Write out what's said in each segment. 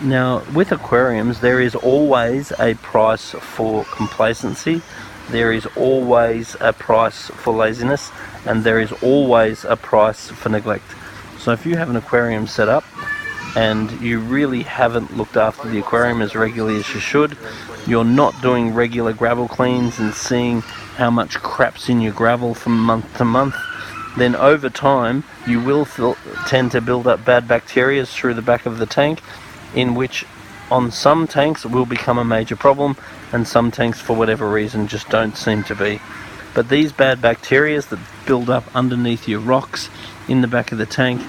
Now, with aquariums, there is always a price for complacency, there is always a price for laziness, and there is always a price for neglect. So if you have an aquarium set up and you really haven't looked after the aquarium as regularly as you should, you're not doing regular gravel cleans and seeing how much crap's in your gravel from month to month, then over time you will tend to build up bad bacteria through the back of the tank, in which on some tanks will become a major problem, and some tanks for whatever reason just don't seem to be. But these bad bacteria that build up underneath your rocks, in the back of the tank,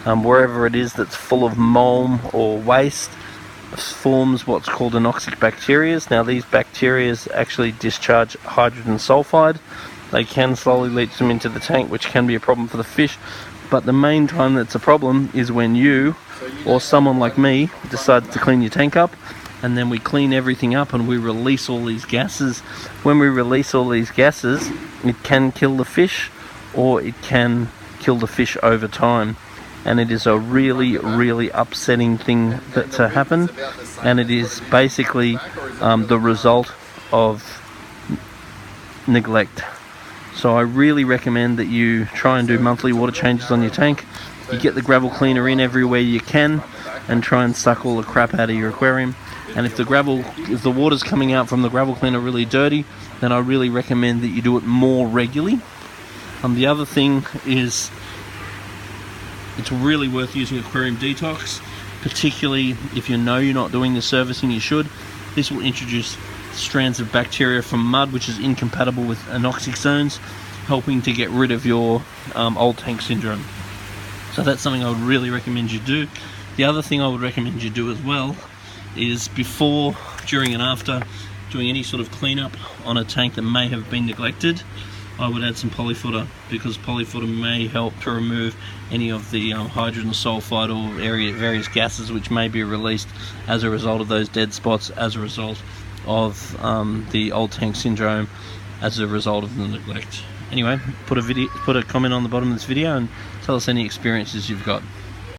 wherever it is that's full of mulm or waste, forms what's called anoxic bacteria. Now these bacteria actually discharge hydrogen sulfide. They can slowly leach them into the tank, which can be a problem for the fish. But the main time that's a problem is when you, or someone like me, decides to clean your tank up, and then we clean everything up and we release all these gases. When we release all these gases, it can kill the fish, or it can kill the fish over time. And it is a really, really upsetting thing to happen, and it is basically the result of neglect. So I really recommend that you try and do monthly water changes on your tank. You get the gravel cleaner in everywhere you can and try and suck all the crap out of your aquarium. And if the water's coming out from the gravel cleaner really dirty, then I really recommend that you do it more regularly. The other thing is, it's really worth using aquarium detox, particularly if you know you're not doing the servicing you should. This will introduce strands of bacteria from mud, which is incompatible with anoxic zones, helping to get rid of your old tank syndrome. So that's something I would really recommend you do. The other thing I would recommend you do as well is, before, during and after doing any sort of cleanup on a tank that may have been neglected, I would add some polyfooter, because polyfooter may help to remove any of the hydrogen sulfide or various gases which may be released as a result of those dead spots, as a result of the old tank syndrome, as a result of the neglect. Anyway, put a comment on the bottom of this video and tell us any experiences you've got.